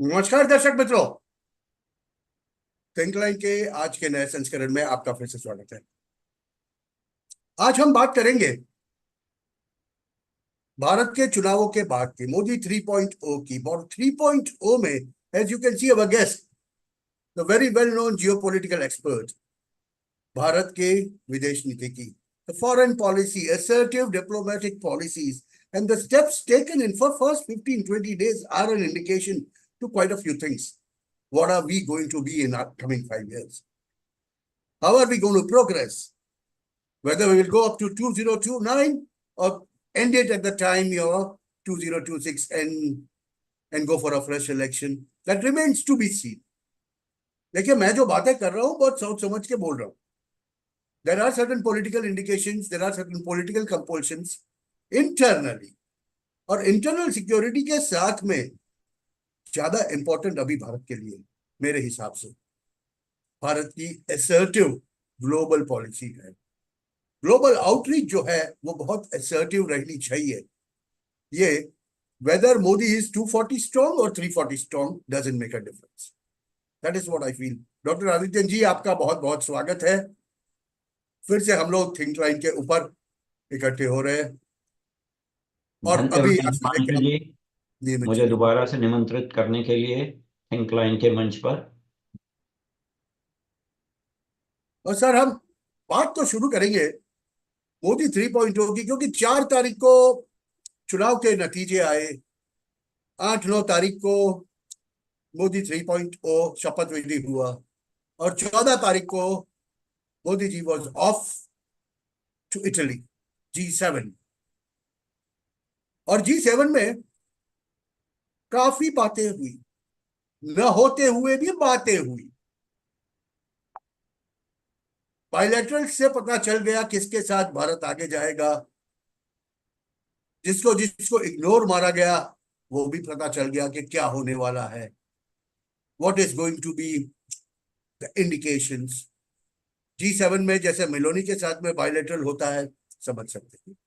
नमस्कार दर्शक मित्रों। थिंकलाइन के आज के नए संस्करण में आपका फिर से स्वागत है। आज हम बात करेंगे भारत के चुनावों के बाद की मोदी 3.0 की। और 3.0 में as you can see our guest the very well known geopolitical expert, Bharat के विदेश नीति की, the foreign policy, assertive diplomatic policies and the steps taken in for first 15-20 days are an indication to quite a few things. What are we going to be in upcoming 5 years? How are we going to progress? Whether we will go up to 2029 or end it at the time 2026 and go for a fresh election, that remains to be seen. देखिए, मैं जो बातें कर रहा हूं बहुत सोच समझ के बोल रहा हूं. There are certain political indications, there are certain political compulsions internally, और इंटरनल सिक्योरिटी के साथ में ज्यादा इंपॉर्टेंट अभी भारत के लिए मेरे हिसाब से भारत की असर्टिव ग्लोबल पॉलिसी है. ग्लोबल आउटरीच जो है वो बहुत असर्टिव रहनी चाहिए. ये वेदर मोदी इज 240 स्ट्रॉन्ग और 340 strong doesn't make a difference. That is what I feel. Doctor Adityanji, आपका बहुत बहुत स्वागत है. फिर से हम लोग थिंक लाइन के ऊपर इकट्ठे हो रहे हैं. और अभी धन्यवाद हिमांशु जी, मुझे दोबारा से निमंत्रित करने के लिए थिंकलाइन के मंच पर. और सर, हम बात तो शुरू करेंगे मोदी 3.0 की, क्योंकि 4 तारीख को चुनाव के नतीजे आए. 8-9 तारीख को मोदी 3.0 शपथ विधि हुआ और 14 तारीख को Modi ji was off to Italy G7. और G7 में काफी बातें हुई, न होते हुए भी बातें हुई. बायलैटरल से पता चल गया किसके साथ भारत आगे जाएगा. जिसको जिसको इग्नोर मारा गया वो भी पता चल गया कि क्या होने वाला है. What is going to be the indications. G7 में जैसे मेलोनी के साथ में बायलैटरल होता है, समझ सकते हैं.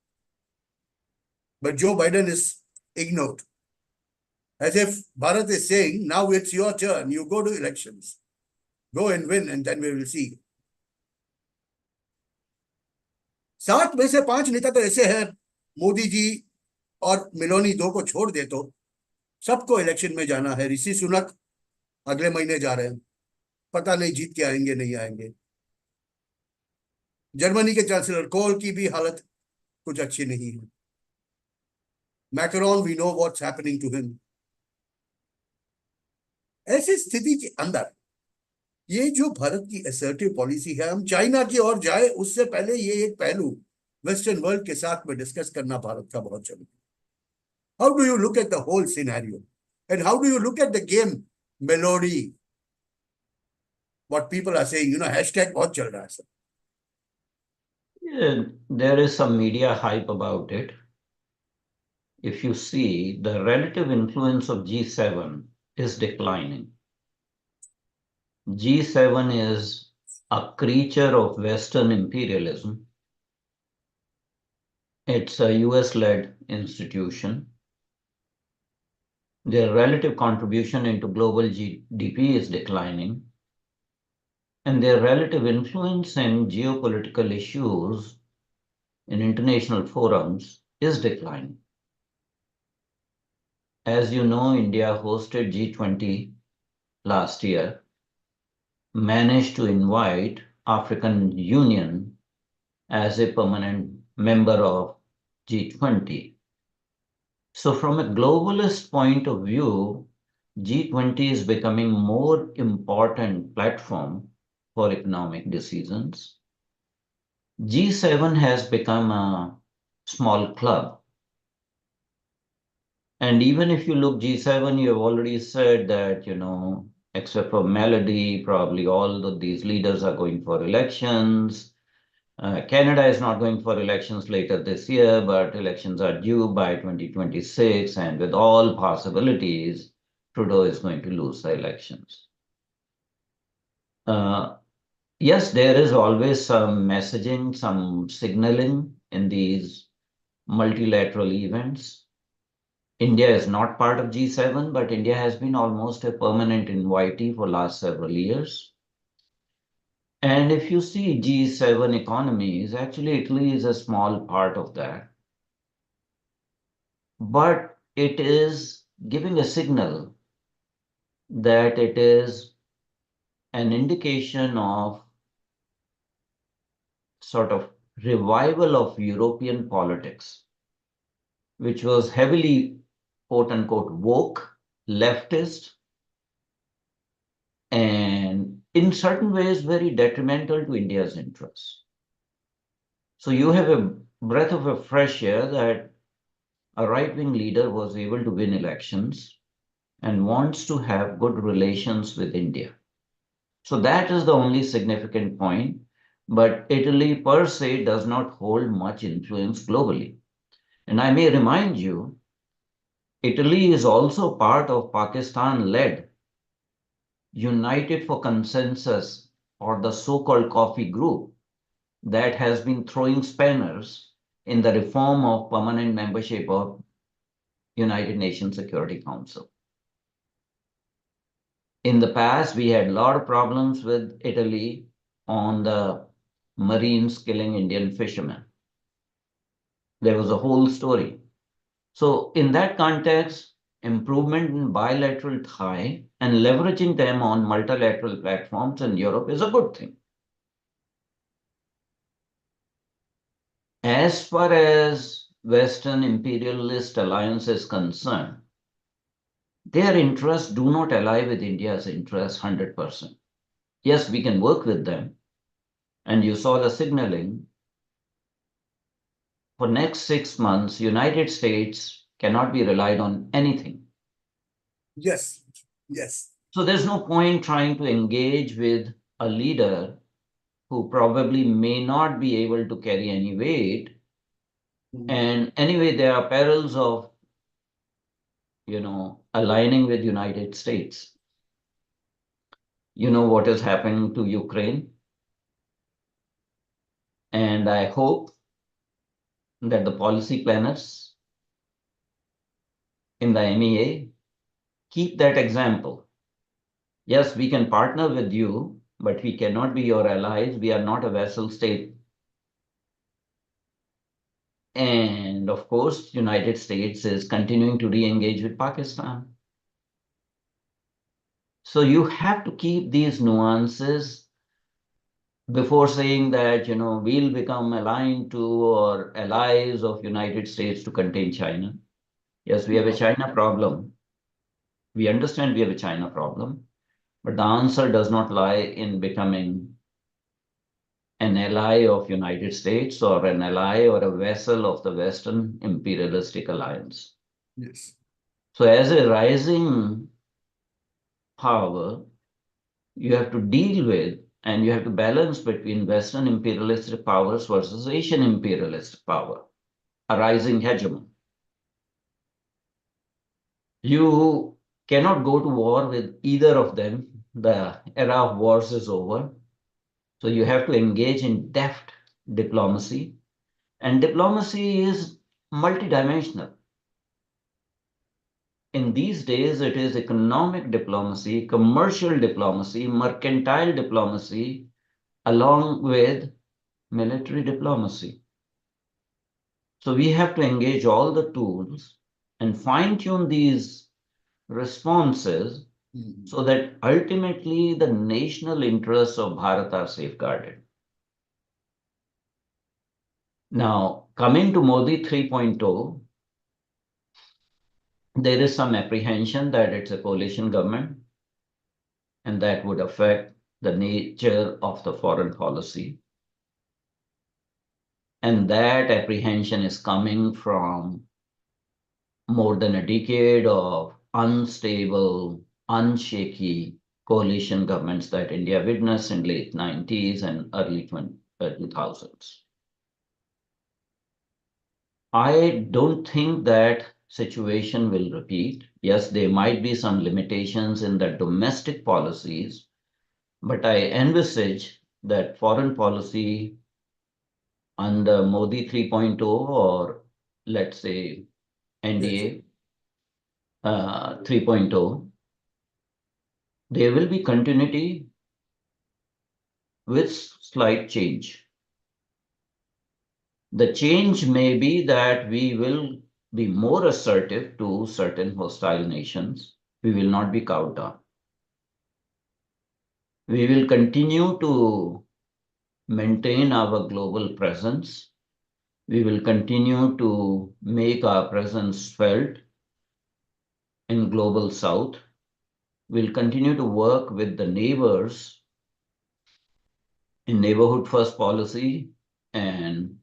But Joe Biden is ignored as if Bharat is saying, now it's your turn, you go to elections, go and win and then we will see. 7 में से 5 नेता तो ऐसे हैं, मोदी जी और मेलोनी दो को छोड़ दे तो सबको इलेक्शन में जाना है. ऋषि सुनक अगले महीने जा रहे हैं, पता नहीं जीत के आएंगे नहीं आएंगे. जर्मनी के चांसलर कोल की भी हालत कुछ अच्छी नहीं है. Macron, we know what's happening to him. ऐसी स्थिति के अंदर ये जो भारत की असर्टिव पॉलिसी है, हम चाइना की ओर जाए उससे पहले ये एक पहलू वेस्टर्न वर्ल्ड के साथ में डिस्कस करना भारत का बहुत जरूरी है. How do you look at the whole scenario and how do you look at the game melody. What people are saying, hashtag बहुत चल रहा है sir. There is some media hype about it. If you see, the relative influence of G7 is declining. G7 is a creature of Western imperialism. It's a US-led institution. Their relative contribution into global GDP is declining, and their relative influence in geopolitical issues in international forums is declining. As you know, India hosted G20 last year, managed to invite African Union as a permanent member of G20. So from a globalist point of view, G20 is becoming more important platform for economic decisions. G7 has become a small club. And even if you look G7, you have already said that, except for Melody, probably all of these leaders are going for elections. Canada is not going for elections later this year, but elections are due by 2026. And with all possibilities, Trudeau is going to lose the elections. Yes, there is always some messaging, some signaling in these multilateral events. India is not part of G7, but India has been almost a permanent invitee for last several years. And if you see G7 economies, actually Italy is a small part of that. But it is giving a signal that it is an indication of sort of revival of European politics, which was heavily, quote unquote, woke, leftist, and in certain ways very detrimental to India's interests. So you have a breath of a fresh air that a right-wing leader was able to win elections and wants to have good relations with India. So that is the only significant point. But Italy per se does not hold much influence globally. And I may remind you, Italy is also part of Pakistan-led United for Consensus, or the so-called coffee group, that has been throwing spanners in the reform of permanent membership of United Nations Security Council. In the past, we had a lot of problems with Italy on the Marines killing Indian fishermen. There was a whole story. So in that context, improvement in bilateral tie and leveraging them on multilateral platforms in Europe is a good thing. As far as Western imperialist alliance is concerned, their interests do not ally with India's interests 100%. Yes, we can work with them. And you saw the signaling. For next 6 months, United States cannot be relied on anything. Yes, yes. So there's no point trying to engage with a leader who probably may not be able to carry any weight. And anyway, there are perils of, aligning with United States. You know what is happening to Ukraine. And I hope that the policy planners in the MEA keep that example. Yes, we can partner with you, but we cannot be your allies. We are not a vassal state. And of course, United States is continuing to re-engage with Pakistan. So you have to keep these nuances before saying that, we'll become aligned to or allies of United States to contain China. Yes, we have a China problem. We understand we have a China problem, but the answer does not lie in becoming an ally of United States or an ally or a vassal of the Western imperialistic alliance. Yes. So as a rising power, you have to deal with and you have to balance between Western imperialistic powers versus Asian imperialist power, a rising hegemon. You cannot go to war with either of them. The era of wars is over. So you have to engage in deft diplomacy. And diplomacy is multidimensional. In these days, it is economic diplomacy, commercial diplomacy, mercantile diplomacy, along with military diplomacy. So we have to engage all the tools and fine-tune these responses so that ultimately the national interests of Bharat are safeguarded. Now, coming to Modi 3.0, there is some apprehension that it's a coalition government and that would affect the nature of the foreign policy. And that apprehension is coming from more than a decade of unstable, unshaky coalition governments that India witnessed in late 90s and early 2000s. I don't think that situation will repeat. Yes, there might be some limitations in the domestic policies, but I envisage that foreign policy under Modi 3.0 or let's say NDA 3.0, there will be continuity with slight change. The change may be that we will be more assertive to certain hostile nations. We will not be cowed down. We will continue to maintain our global presence. We will continue to make our presence felt in global south. We'll continue to work with the neighbors in neighborhood first policy and,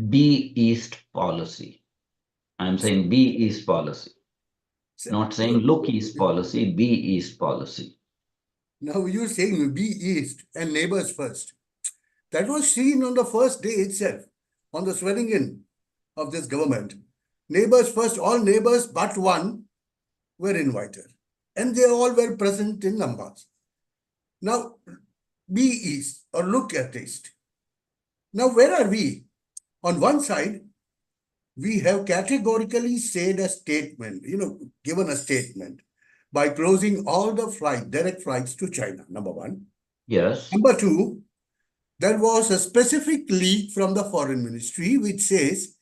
be East policy. I'm saying be East policy, not saying look East policy, be East policy. Now you're saying be East and neighbors first. That was seen on the first day itself, on the swearing in of this government. Neighbors first, all neighbors but one were invited. And they all were present in numbers. Now, be East or look at East. Now, where are we? On one side, we have categorically said a statement, given a statement by closing all the direct flights to China, number one. Yes. Number two, there was a specific leak from the foreign ministry which says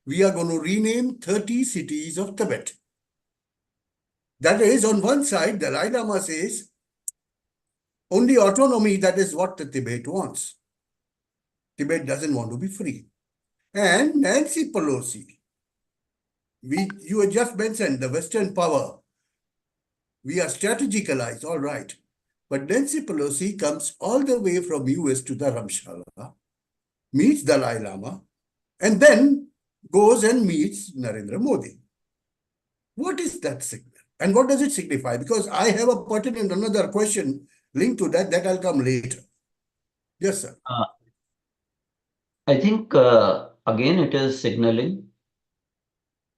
we are going to rename 30 cities of Tibet. That is, on one side, the Dalai Lama says only autonomy, that is what the Tibet wants. Tibet doesn't want to be free. And Nancy Pelosi, you had just mentioned the Western power. We are strategicalized, all right. But Nancy Pelosi comes all the way from US to Dharamshala, meets Dalai Lama, and then goes and meets Narendra Modi. What is that signal? And what does it signify? Because I have a pertinent another question linked to that I'll come later. Yes, sir. I think, again, it is signaling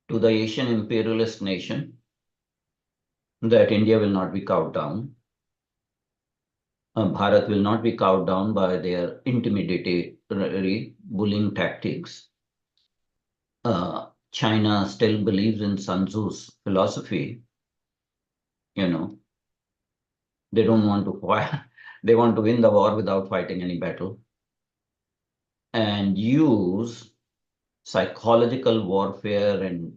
to the Asian imperialist nation that India will not be cowed down. Bharat will not be cowed down by their intimidatory bullying tactics. China still believes in Sun Tzu's philosophy. They don't want to fight. They want to win the war without fighting any battle and use psychological warfare and,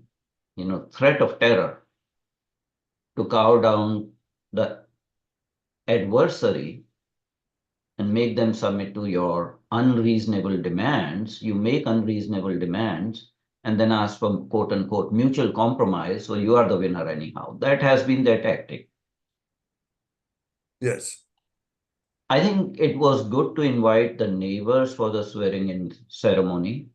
threat of terror to cow down the adversary and make them submit to your unreasonable demands. You make unreasonable demands and then ask for quote unquote mutual compromise. So you are the winner anyhow. That has been their tactic. Yes. I think it was good to invite the neighbors for the swearing in ceremony.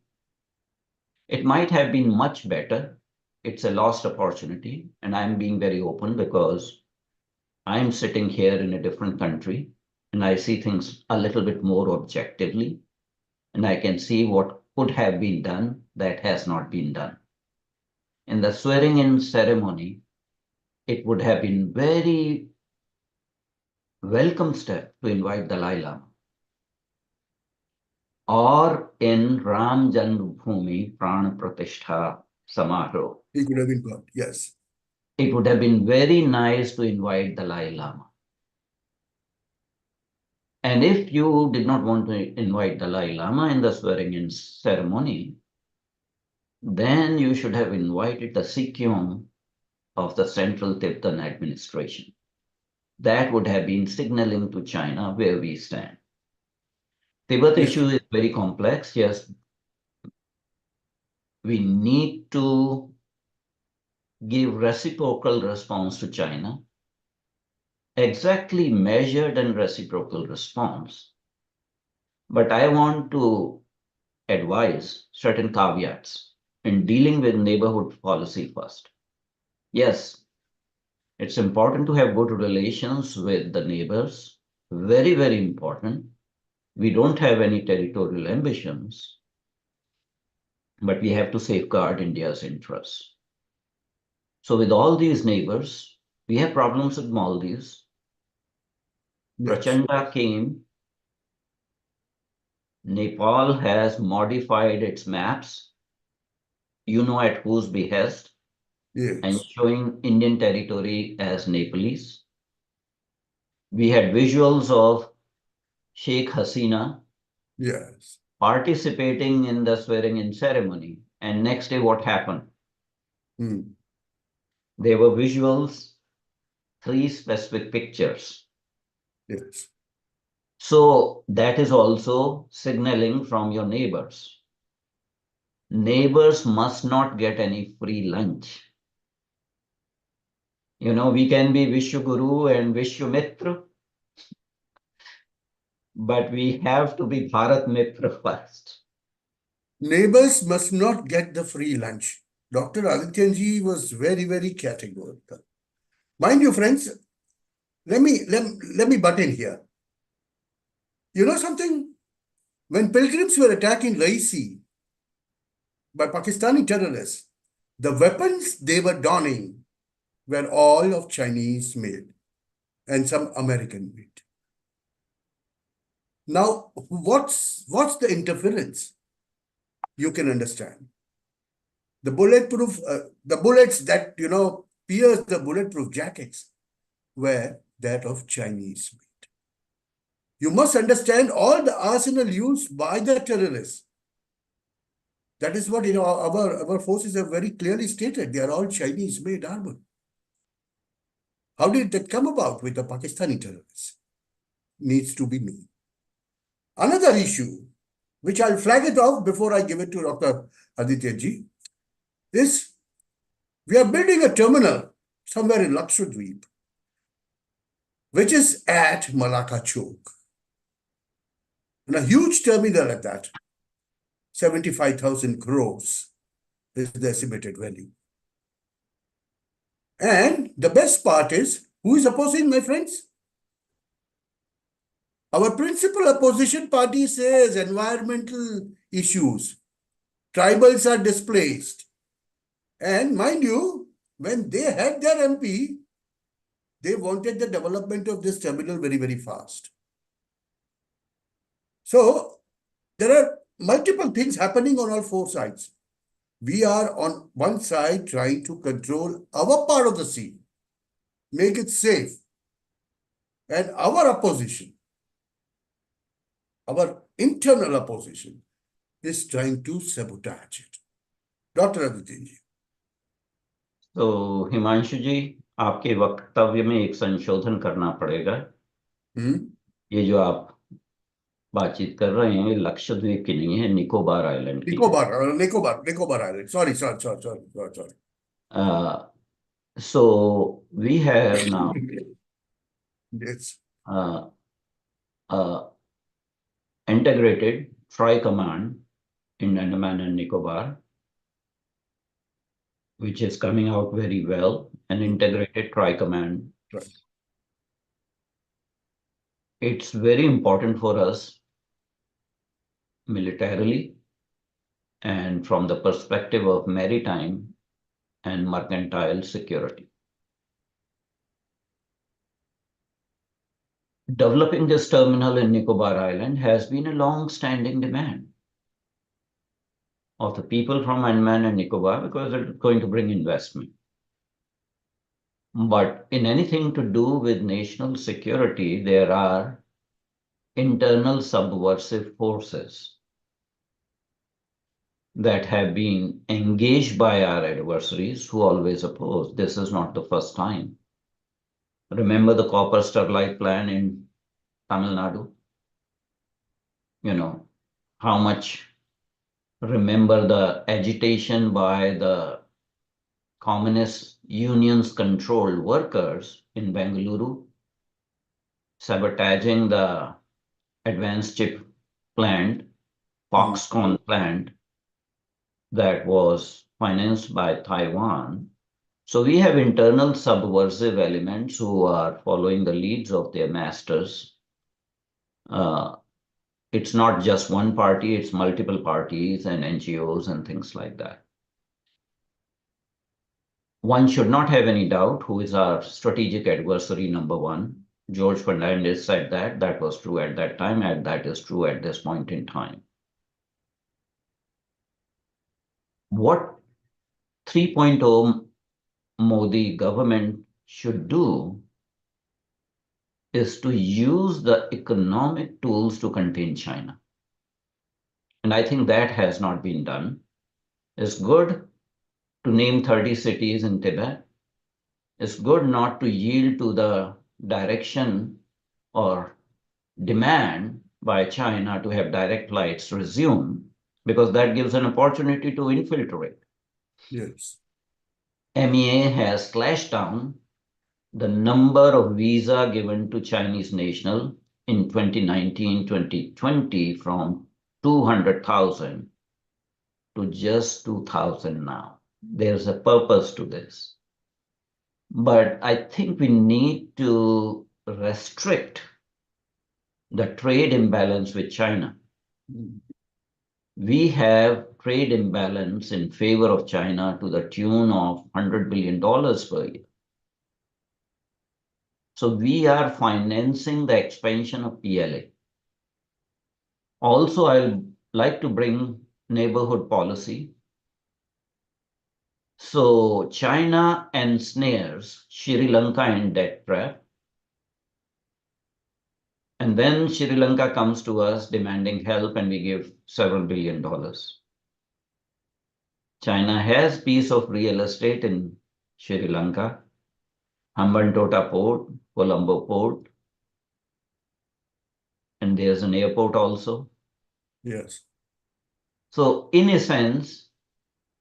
It might have been much better. It's a lost opportunity. And I'm being very open because I'm sitting here in a different country and I see things a little bit more objectively. And I can see what could have been done that has not been done. In the swearing in ceremony, it would have been very welcome step to invite Dalai Lama. Or in Ram Janmabhoomi Prana Pratishtha Samaroh. He could have been caught, yes. It would have been very nice to invite Dalai Lama. And if you did not want to invite Dalai Lama in the swearing in ceremony, then you should have invited the Sikyong of the Central Tibetan administration. That would have been signaling to China where we stand. Tibet issue is very complex. Yes, we need to give reciprocal response to China, exactly measured and reciprocal response. But I want to advise certain caveats in dealing with neighborhood policy first. Yes, it's important to have good relations with the neighbors. Very, very important. We don't have any territorial ambitions, but we have to safeguard India's interests. So with all these neighbors, we have problems with Maldives. Yes. Prachanda came. Nepal has modified its maps you know at whose behest, and Yes. showing Indian territory as Nepalese. We had visuals of Sheikh Hasina Yes. participating in the swearing-in ceremony. And next day, what happened? Hmm. There were visuals, 3 specific pictures. Yes. So that is also signaling from your neighbors. Neighbors must not get any free lunch. You know, we can be Vishwaguru and Vishwamitra, but we have to be Bharat Mitra first. Neighbors must not get the free lunch. Dr. Adityanjee was very, very categorical. Mind you, friends, let me butt in here. You know something? When pilgrims were attacking Raisi by Pakistani terrorists, the weapons they were donning were all of Chinese made and some American made. Now, what's the interference? You can understand. The bullets that, pierced the bulletproof jackets were that of Chinese made. You must understand all the arsenal used by the terrorists. That is what, our forces have very clearly stated. They are all Chinese made armor. How did that come about with the Pakistani terrorists? Needs to be known. Another issue, which I'll flag it off before I give it to Dr. Adityanjee, is we are building a terminal somewhere in Lakshadweep, which is at Malacca Choke. And a huge terminal at that, 75,000 crores is the estimated value. And the best part is, who is opposing, my friends? Our principal opposition party says environmental issues, tribals are displaced. And mind you, when they had their MP, they wanted the development of this terminal very, very fast. So there are multiple things happening on all 4 sides. We are on one side trying to control our part of the sea, make it safe. And our opposition, our internal opposition, is trying to sabotage it. Dr. Adityanjee. तो हिमांशु जी, आपके वक्तव्य में एक संशोधन करना पड़ेगा। ये जो आप बातचीत कर रहे हैं, लक्षद्वीप की नहीं है, निकोबार आइलैंड की। Nicobar island, sorry. So we have now yes. Integrated Tri-Command in Andaman and Nicobar, which is coming out very well, an integrated Tri-Command. Right. It's very important for us militarily and from the perspective of maritime and mercantile security. Developing this terminal in Nicobar Island has been a long-standing demand of the people from Andaman and Nicobar because it's going to bring investment. But in anything to do with national security, there are internal subversive forces that have been engaged by our adversaries who always oppose. This is not the first time. Remember the copper sterlite plan in Tamil Nadu? You know, how much, remember the agitation by the communist unions controlled workers in Bengaluru, sabotaging the advanced chip plant, Foxconn plant, that was financed by Taiwan. So we have internal subversive elements who are following the leads of their masters. It's not just one party, it's multiple parties and NGOs and things like that. One should not have any doubt who is our strategic adversary number one. George Fernandez said that. That was true at that time, and that is true at this point in time. What 3.0 Modi government should do is to use the economic tools to contain China. And I think that has not been done. It's good to name 30 cities in Tibet. It's good not to yield to the direction or demand by China to have direct flights resume, because that gives an opportunity to infiltrate. Yes. MEA has slashed down the number of visa given to Chinese national in 2019-2020 from 200,000 to just 2,000 now. There's a purpose to this. But I think we need to restrict the trade imbalance with China. We have trade imbalance in favor of China to the tune of $100 billion per year. So we are financing the expansion of PLA. Also, I'd like to bring neighborhood policy. So China ensnares Sri Lanka in debt trap. And then Sri Lanka comes to us demanding help and we give several $billion. China has piece of real estate in Sri Lanka, Hambantota Port, Colombo Port, and there's an airport also. Yes. So in a sense,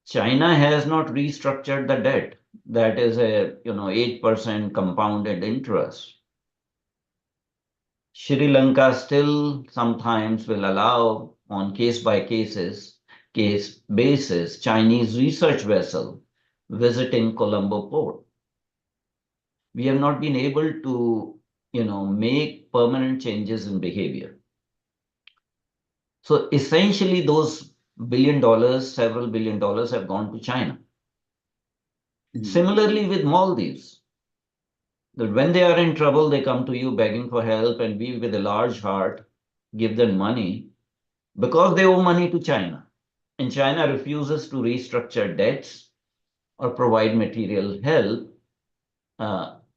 China has not restructured the debt. That is a 8% compounded interest. Sri Lanka still sometimes will allow on case basis Chinese research vessel visiting Colombo port. We have not been able to make permanent changes in behavior. So essentially those several $billion have gone to China. Similarly with Maldives, that when they are in trouble, they come to you begging for help, and we with a large heart give them money because they owe money to China. And China refuses to restructure debts or provide material help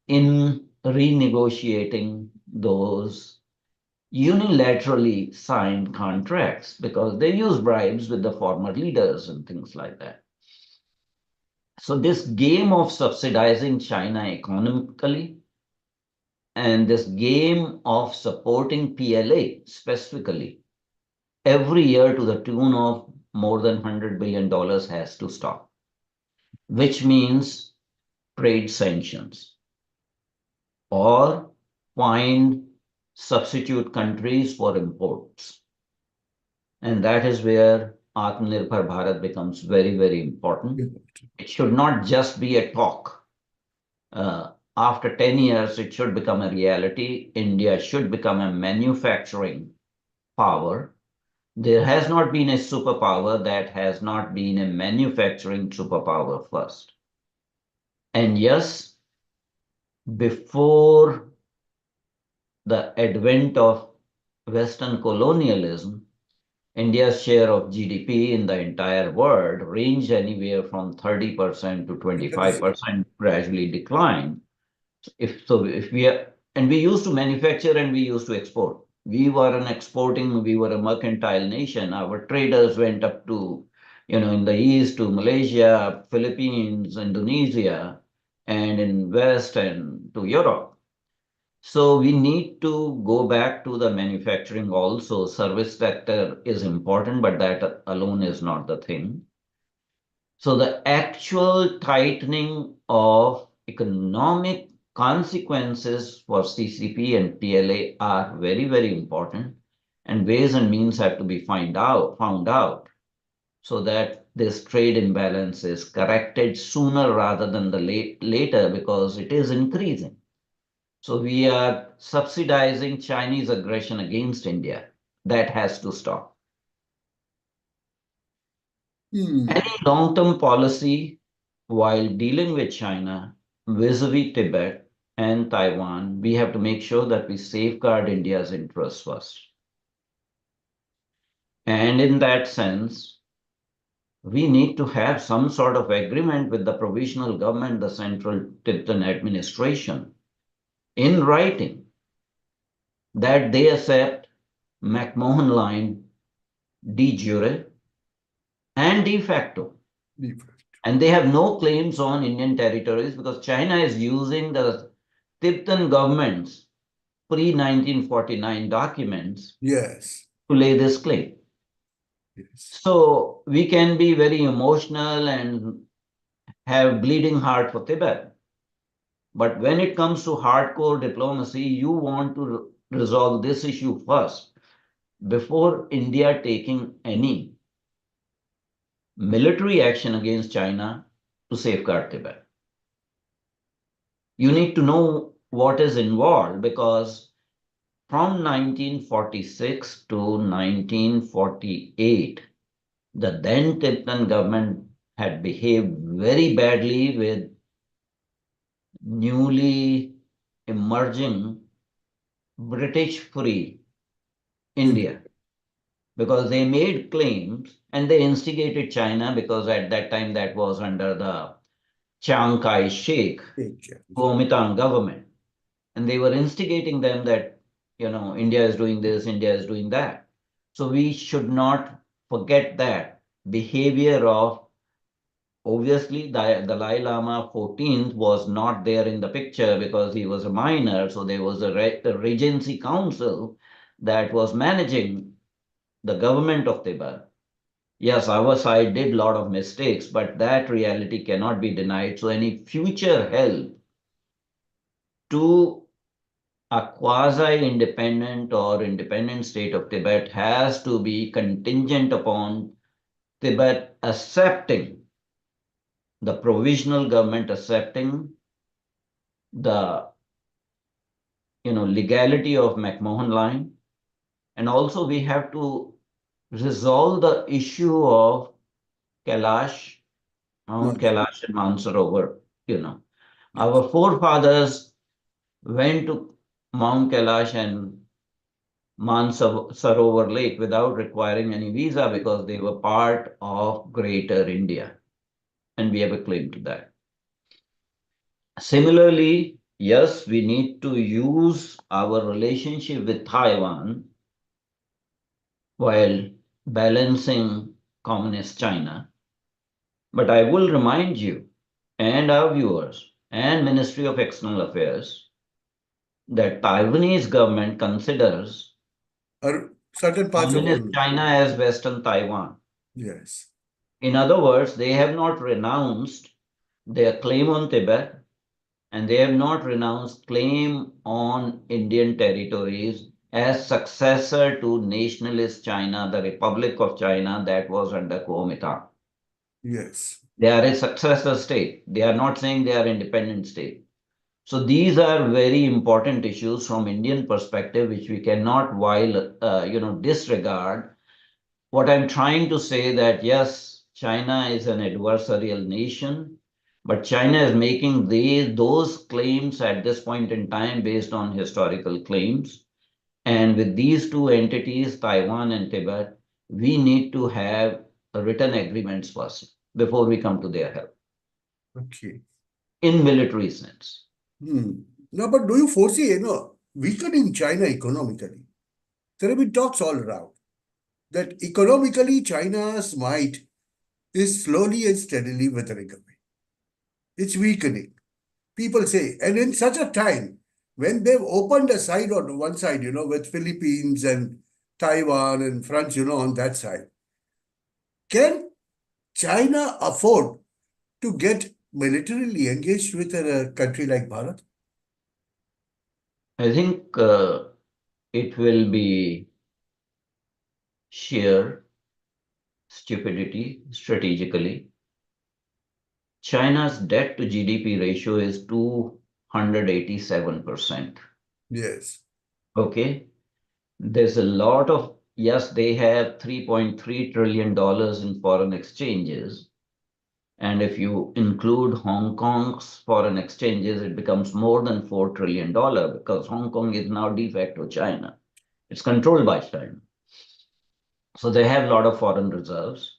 in renegotiating those unilaterally signed contracts, because they use bribes with the former leaders and things like that. So this game of subsidizing China economically and this game of supporting PLA specifically every year to the tune of more than $100 billion has to stop, which means trade sanctions or find substitute countries for imports. And that is where Atmanirbhar Bharat becomes very, very important. It should not just be a talk. After 10 years, it should become a reality. India should become a manufacturing power. There has not been a superpower that has not been a manufacturing superpower first. And yes, before the advent of Western colonialism, India's share of GDP in the entire world ranged anywhere from 30% to 25%, gradually declined. If we are, and we used to manufacture and we used to export. We were a mercantile nation. Our traders went up to, in the east to Malaysia, Philippines, Indonesia, and in West and to Europe. So we need to go back to the manufacturing also. Service sector is important, but that alone is not the thing. So the actual tightening of economic consequences for CCP and PLA are very, very important, and ways and means have to be found out so that this trade imbalance is corrected sooner rather than later, because it is increasing. So we are subsidizing Chinese aggression against India. That has to stop. Any long-term policy while dealing with China vis-a-vis Tibet and Taiwan, we have to make sure that we safeguard India's interests first. And in that sense, we need to have some sort of agreement with the provisional government, the central Tibetan administration, in writing that they accept McMahon Line de jure and de facto. Different. And they have no claims on Indian territories because China is using the Tibetan government's pre-1949 documents Yes. to lay this claim. Yes. So we can be very emotional and have bleeding heart for Tibet. But when it comes to hardcore diplomacy, you want to resolve this issue first before India taking any military action against China to safeguard Tibet. You need to know what is involved because from 1946 to 1948, the then Tibetan government had behaved very badly with newly emerging British Free India because they made claims and they instigated China because at that time that was under the Chiang Kai-shek Picture. Kuomintang government. And they were instigating them that, India is doing this, India is doing that. So we should not forget that behavior of obviously the Dalai Lama 14th was not there in the picture because he was a minor. So there was a Regency Council that was managing the government of Tibet. Yes, our side did a lot of mistakes, but that reality cannot be denied. So any future help to a quasi-independent or independent state of Tibet has to be contingent upon Tibet accepting, the provisional government accepting the legality of McMahon Line. And also we have to resolve the issue of Kailash, Mount Months. Kailash and Mount Sarovar. Our forefathers went to Mount Kailash and Sarovar Lake without requiring any visa because they were part of Greater India. And we have a claim to that. Similarly, yes, we need to use our relationship with Taiwan while balancing communist China. But I will remind you and our viewers and Ministry of External Affairs that Taiwanese government considers Or certain parts of communist China as Western Taiwan. yes. In other words, they have not renounced their claim on Tibet and they have not renounced claim on Indian territories as successor to nationalist China, the Republic of China that was under Kuomintang. Yes. They are a successor state. They are not saying they are independent state. So these are very important issues from Indian perspective, which we cannot disregard. What I'm trying to say that yes, China is an adversarial nation, but China is making those claims at this point in time based on historical claims. And with these two entities, Taiwan and Tibet, we need to have written agreements first before we come to their help Okay. in military sense. No, but do you foresee, weakening China economically? There have been talks all around that economically China's might is slowly and steadily withering away. It's weakening. People say, and in such a time when they've opened a side on one side, with Philippines and Taiwan and France, on that side, can China afford to get militarily engaged with a country like Bharat? I think it will be sheer stupidity strategically. China's debt to GDP ratio is 287%. Yes. Okay. There's a lot of, yes, they have $3.3 trillion in foreign exchanges. And if you include Hong Kong's foreign exchanges, it becomes more than $4 trillion because Hong Kong is now de facto China. It's controlled by China. So they have a lot of foreign reserves.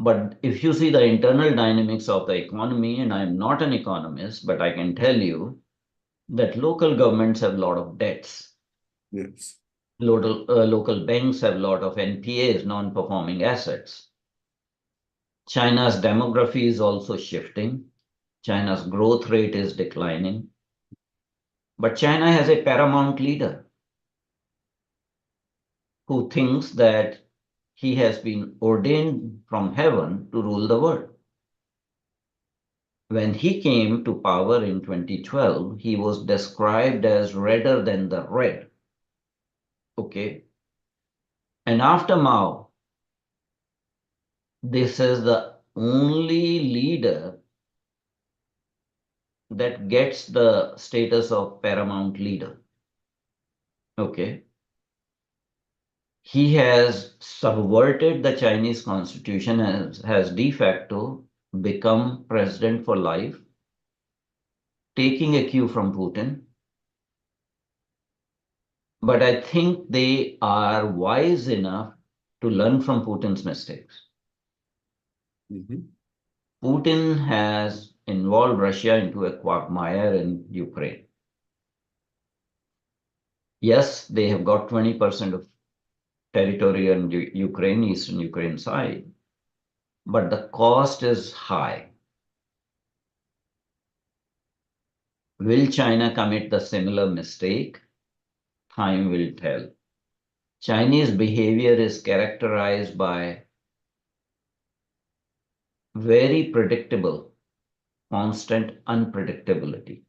But if you see the internal dynamics of the economy, and I'm not an economist, but I can tell you that local governments have a lot of debts. Yes. Local banks have a lot of NPAs, non-performing assets. China's demography is also shifting. China's growth rate is declining. But China has a paramount leader who thinks that he has been ordained from heaven to rule the world. When he came to power in 2012, he was described as redder than the red. Okay. And after Mao, this is the only leader that gets the status of paramount leader. Okay. He has subverted the Chinese constitution and has de facto become president for life, taking a cue from Putin. But I think they are wise enough to learn from Putin's mistakes. Mhm. Putin has involved Russia into a quagmire in Ukraine. Yes, they have got 20% of territory in Ukraine, eastern Ukraine side, but the cost is high. Will China commit the similar mistake? Time will tell. Chinese behavior is characterized by very predictable, constant unpredictability.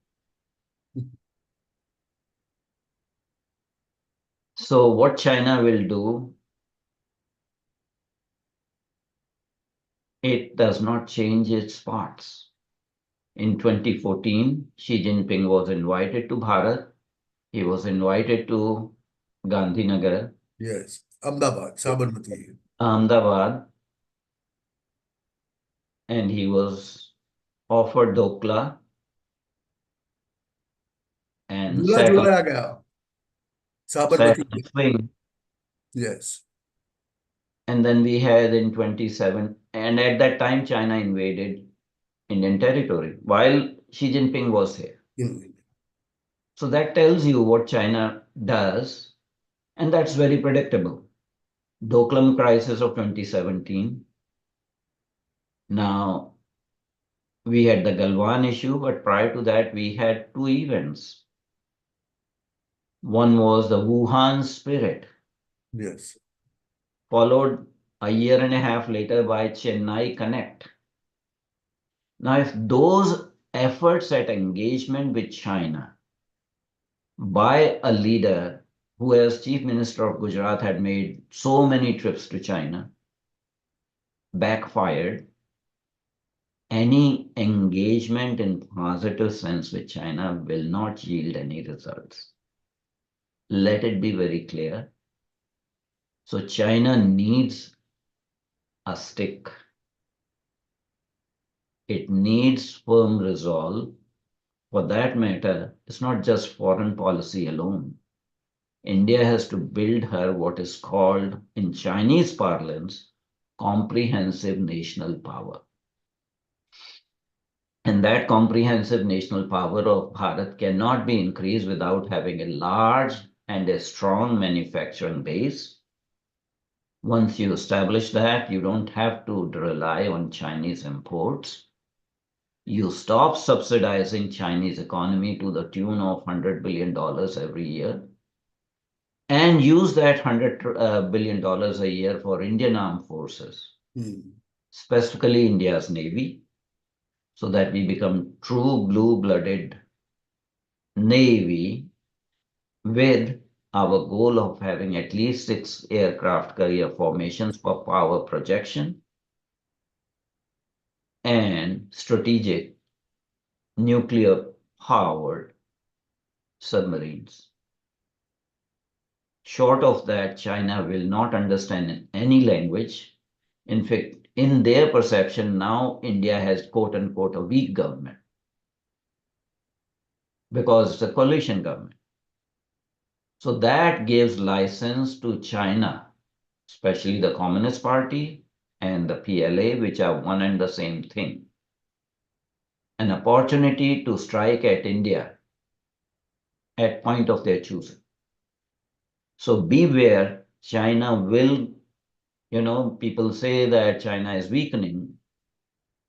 So what China will do, it does not change its parts. In 2014, Xi Jinping was invited to Bharat. He was invited to Gandhinagar, Yes. Ahmedabad, Sabarmati. Ahmedabad, and he was offered Dokla and दूल्हा sat on जुलाया गया Sabarmati the में. swing. Yes. And then we had in 27, and at that time, China invaded Indian territory while Xi Jinping was here. In, So that tells you what China does, and that's very predictable. Doklam crisis of 2017. Now, we had the Galwan issue, but prior to that, we had two events. One was the Wuhan spirit, yes. followed a year and a half later by Chennai Connect. Now, if those efforts at engagement with China by a leader who, as Chief Minister of Gujarat, had made so many trips to China, backfired, any engagement in positive sense with China will not yield any results. Let it be very clear. So China needs a stick. It needs firm resolve. For that matter, it's not just foreign policy alone. India has to build her what is called in Chinese parlance comprehensive national power. And that comprehensive national power of Bharat cannot be increased without having a large and a strong manufacturing base. Once you establish that, you don't have to rely on Chinese imports. You stop subsidizing Chinese economy to the tune of $100 billion every year and use that $100 billion a year for Indian armed forces, specifically India's Navy, so that we become true blue-blooded Navy with our goal of having at least 6 aircraft carrier formations for power projection and strategic nuclear-powered submarines. Short of that, China will not understand any language. In fact, in their perception, now India has quote unquote a weak government because it's a coalition government. So that gives license to China, especially the Communist Party and the PLA, which are one and the same thing. An opportunity to strike at India at point of their choosing. So beware, China will, people say that China is weakening,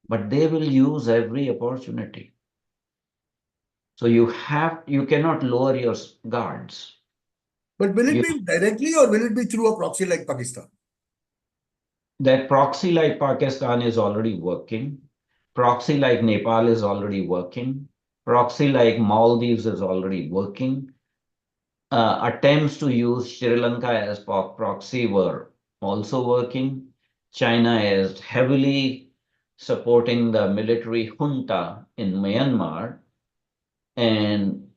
but they will use every opportunity. So you cannot lower your guards. But will it be directly or will it be through a proxy like Pakistan? That proxy like Pakistan is already working. Proxy like Nepal is already working. Proxy like Maldives is already working. Attempts to use Sri Lanka as proxy were also working. China is heavily supporting the military junta in Myanmar. And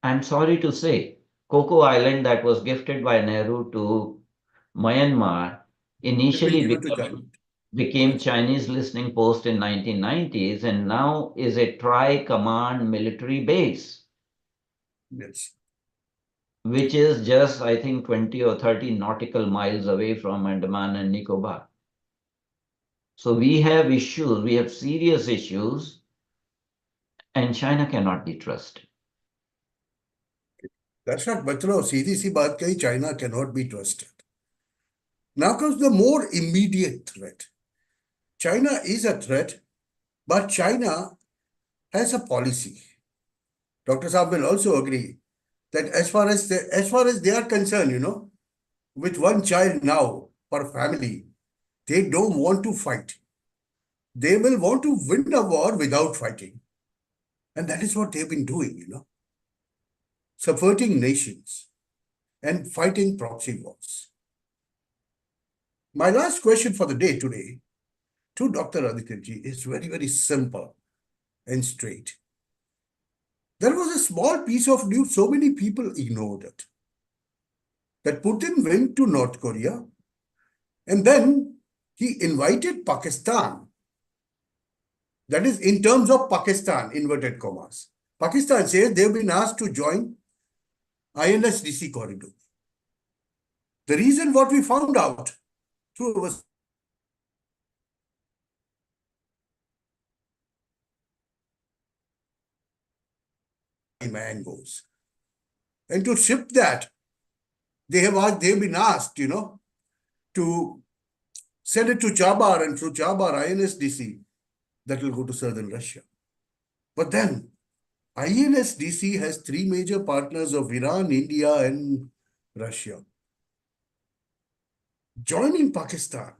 I'm sorry to say, Coco Island that was gifted by Nehru to Myanmar Has been initially given to China. became Chinese listening post in 1990s and now is a tri-command military base, Yes. which is just, I think, 20 or 30 nautical miles away from Andaman and Nicobar. So we have issues, we have serious issues, and China cannot be trusted. That's not, but no, सीधी सी बात कही, China cannot be trusted. Now comes the more immediate threat. China is a threat, but China has a policy. Dr. Saab will also agree that as far as they are concerned, with one child now per family, they don't want to fight. They will want to win a war without fighting. And that is what they've been doing, subverting nations and fighting proxy wars. My last question for the day today to Dr. Adityanjee is very, very simple and straight. There was a small piece of news, so many people ignored it, that Putin went to North Korea and then he invited Pakistan. That is in terms of Pakistan, inverted commas. Pakistan says they've been asked to join INSDC corridor. The reason what we found out through our mangoes. And to ship that, they've been asked, to send it to Chabar, and through Chabar, INSDC, that will go to southern Russia. But then INSDC has three major partners of Iran, India, and Russia. Joining Pakistan,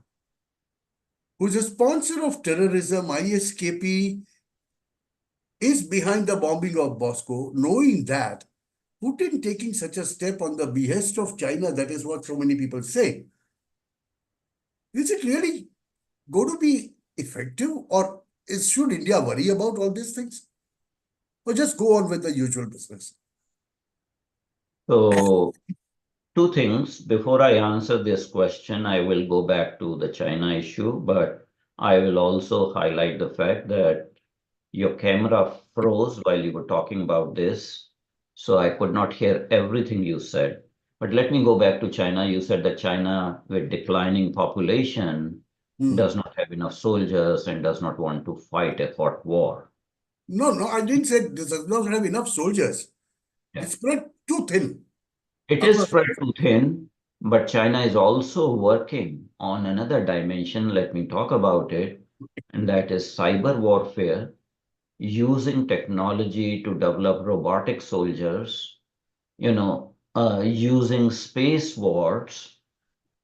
who's a sponsor of terrorism, ISKP, is behind the bombing of Moscow, knowing that Putin taking such a step on the behest of China, that is what so many people say. Is it really going to be effective, or should India worry about all these things? Or just go on with the usual business? So, two things. Before I answer this question, I will go back to the China issue, but I will also highlight the fact that your camera froze while you were talking about this, so I could not hear everything you said. But let me go back to China. You said that China, with declining population, does not have enough soldiers and does not want to fight a hot war. No, I didn't say this does not have enough soldiers. Yeah. It's spread too thin. It is spread too thin, but China is also working on another dimension. Let me talk about it, and that is cyber warfare, using technology to develop robotic soldiers, using space wars.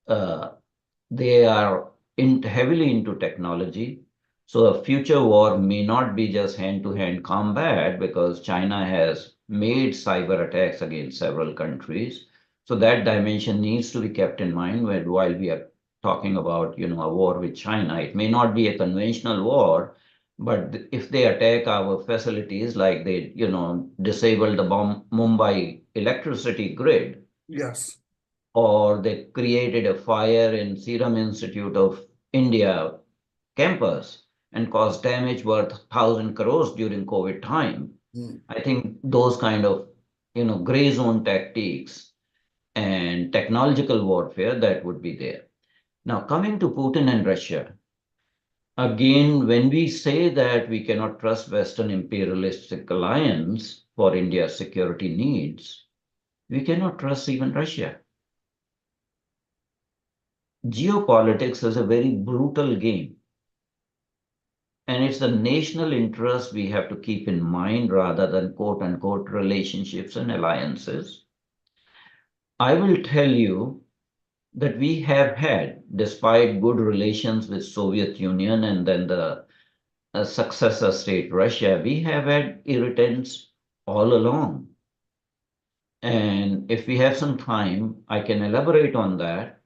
They are heavily into technology. So a future war may not be just hand-to-hand combat because China has made cyber attacks against several countries. So that dimension needs to be kept in mind while we are talking about, a war with China. It may not be a conventional war, but if they attack our facilities, like they, disable the Mumbai electricity grid, Yes. or they created a fire in Serum Institute of India campus and caused damage worth 1,000 crores during COVID time. I think those kind of, gray zone tactics and technological warfare that would be there. Now, coming to Putin and Russia, again, when we say that we cannot trust Western imperialistic alliance for India's security needs, we cannot trust even Russia. Geopolitics is a very brutal game. And it's the national interest we have to keep in mind rather than quote unquote relationships and alliances. I will tell you that we have had, despite good relations with Soviet Union and then the successor state Russia, we have had irritants all along. And if we have some time, I can elaborate on that.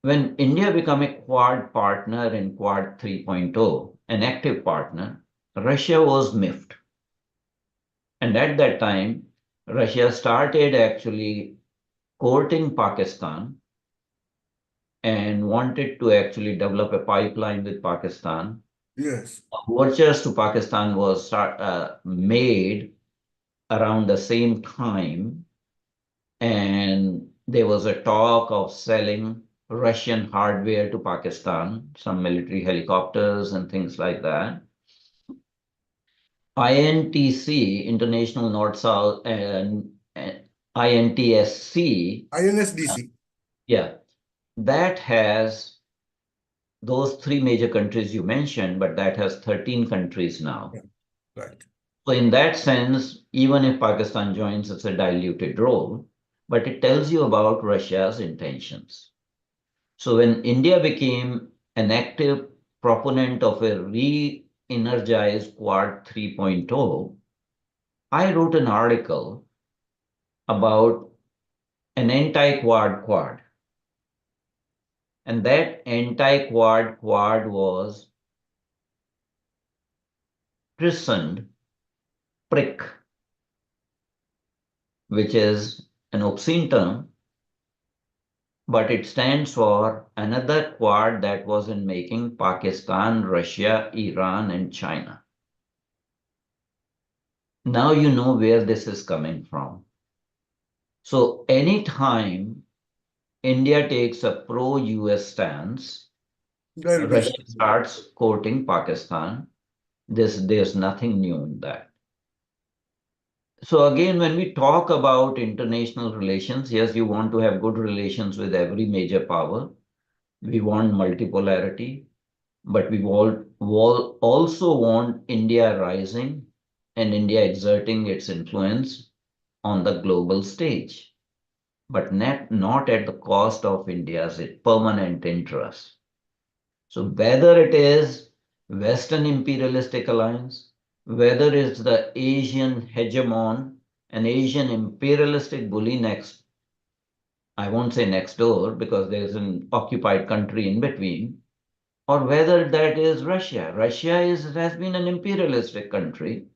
When India became a Quad partner in Quad 3.0, an active partner, Russia was miffed. And at that time, Russia started actually courting Pakistan and wanted to actually develop a pipeline with Pakistan. Yes. Overtures to Pakistan was made around the same time, and there was a talk of selling Russian hardware to Pakistan, some military helicopters and things like that. INTC, International North-South, and INTSC, INSDC. yeah, that has those three major countries you mentioned, but that has 13 countries now. Yeah, right. So in that sense, even if Pakistan joins, it's a diluted role, but it tells you about Russia's intentions. So when India became an active proponent of a re-energized Quad 3.0, I wrote an article about an anti-Quad Quad. And that anti-Quad Quad was christened PRIC, which is an obscene term, but it stands for another Quad that was in making: Pakistan, Russia, Iran, and China. Now you know where this is coming from. So anytime India takes a pro-US stance, There will be Russia something. starts courting Pakistan. There's nothing new in that. So again, when we talk about international relations, yes, you want to have good relations with every major power. We want multipolarity, but we also want India rising and India exerting its influence on the global stage, but not at the cost of India's permanent interest. So whether it is Western imperialistic alliance, whether it's the Asian hegemon, an Asian imperialistic bully next, I won't say next door because there's an occupied country in between, or whether that is Russia. Has been an imperialistic country,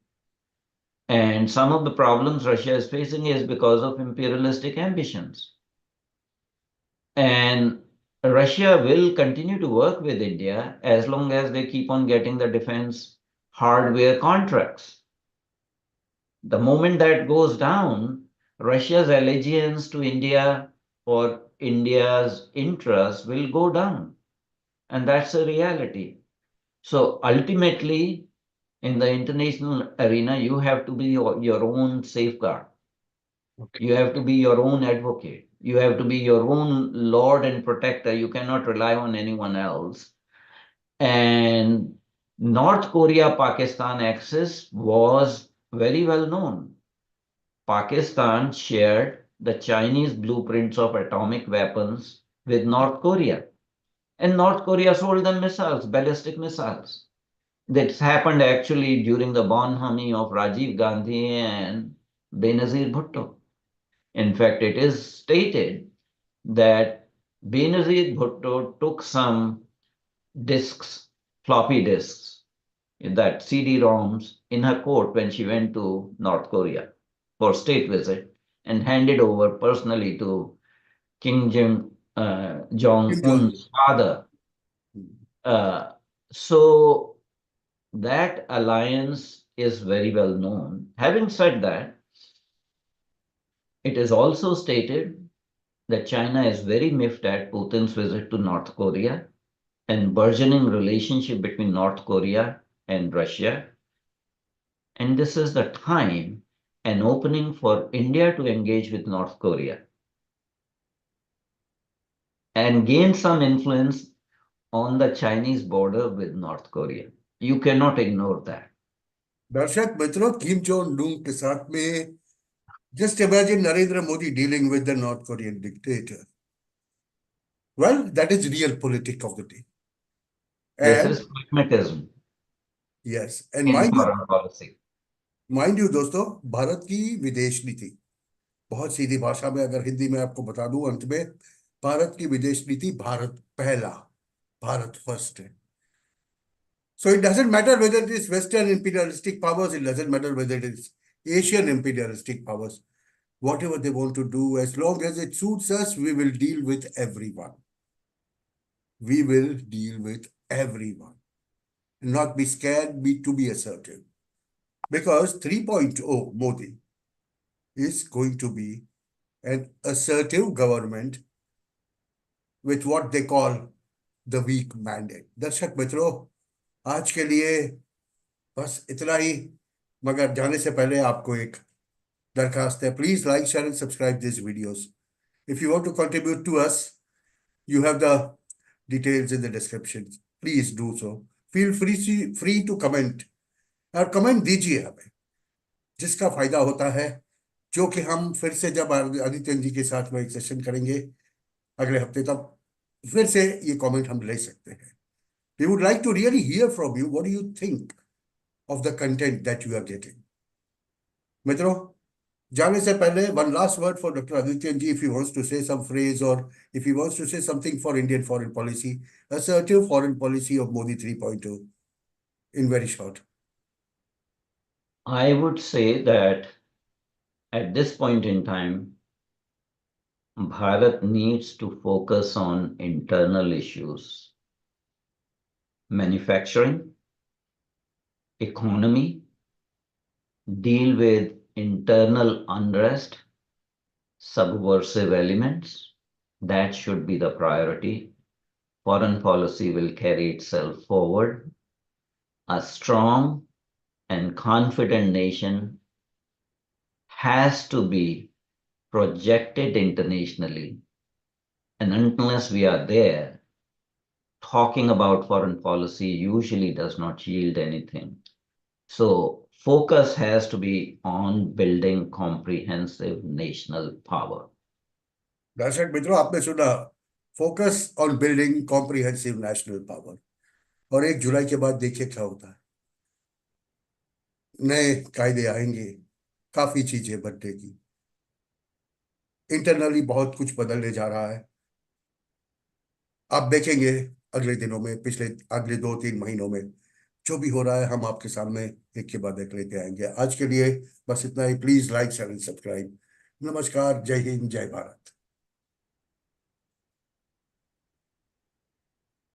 and some of the problems Russia is facing is because of imperialistic ambitions. And Russia will continue to work with India as long as they keep on getting the defense hardware contracts. The moment that goes down, Russia's allegiance to India or India's interest will go down. And that's a reality. So ultimately, in the international arena, you have to be your own safeguard. Okay. You have to be your own advocate. You have to be your own lord and protector. You cannot rely on anyone else. And North Korea Pakistan axis was very well known. Pakistan shared the Chinese blueprints of atomic weapons with North Korea. And North Korea sold them missiles, ballistic missiles. That's happened actually during the bonhomie of Rajiv Gandhi and Benazir Bhutto. In fact, it is stated that Benazir Bhutto took some discs, floppy disks, that CD-ROMs in her coat when she went to North Korea for state visit and handed over personally to Kim Kim Jong. Jong-un's father. Uh, so that alliance is very well known. Having said that, it is also stated that China is very miffed at Putin's visit to North Korea and burgeoning relationship between North Korea and Russia. And this is the time, an opening for India to engage with North Korea and gain some influence on the Chinese border with North Korea. You cannot ignore that. दर्शक मित्रों, Kim Jong Un के साथ में just imagine Narendra Modi dealing with the North Korean dictator. Well, that is real politics of the day. This And is pragmatism yes, and in foreign policy. mind you दोस्तों, भारत की विदेश नीति बहुत सीधी भाषा में अगर हिंदी में आपको बता दूं अंत में, भारत की विदेश नीति भारत पहला, भारत फर्स्ट है. So it doesn't matter whether it is Western imperialistic powers, it doesn't matter whether it is Asian imperialistic powers. Whatever they want to do, as long as it suits us, we will deal with everyone. We will deal with everyone. Not be scared, to be assertive. Because 3.0 Modi is going to be an assertive government with what they call the weak mandate. दर्शक मित्रों, आज के लिए बस इतना ही. मगर जाने से पहले आपको एक दरखास्त है. Please like, share and subscribe this videos. If you want to contribute to us, you have the details in the description. Please do so. Feel free to comment. और कमेंट दीजिए हमें जिसका फायदा होता है, जो कि हम फिर से जब आदित्य जी के साथ में एक सेशन करेंगे अगले हफ्ते, तब फिर से ये कमेंट हम ले सकते हैं. We would like to really hear from you. What do you think of the content that you are getting? मित्रों, जाने से पहले one last word for Dr. Adityanjee, if he wants to say some phrase or if he wants to say something for Indian foreign policy, assertive foreign policy of Modi 3.0 in very short. I would say that at this point in time, Bharat needs to focus on internal issues, manufacturing, economy, deal with internal unrest, subversive elements. That should be the priority. Foreign policy will carry itself forward. A strong and confident nation has to be projected internationally. And unless we are there, talking about foreign policy usually does not yield anything. So focus has to be on building comprehensive national power. दर्शक मित्रों, आपने सुना, focus on building comprehensive national power. और 1 जुलाई के बाद देखिए क्या होता है. नए कायदे आएंगे, काफी चीजें बदलेगी. इंटरनली बहुत कुछ बदलने जा रहा है. आप देखेंगे अगले दिनों में, अगले 2-3 महीनों में जो भी हो रहा है, हम आपके सामने एक के बाद एक लेते आएंगे. आज के लिए बस इतना ही. Please like, share and subscribe. नमस्कार, जय हिंद, जय भारत.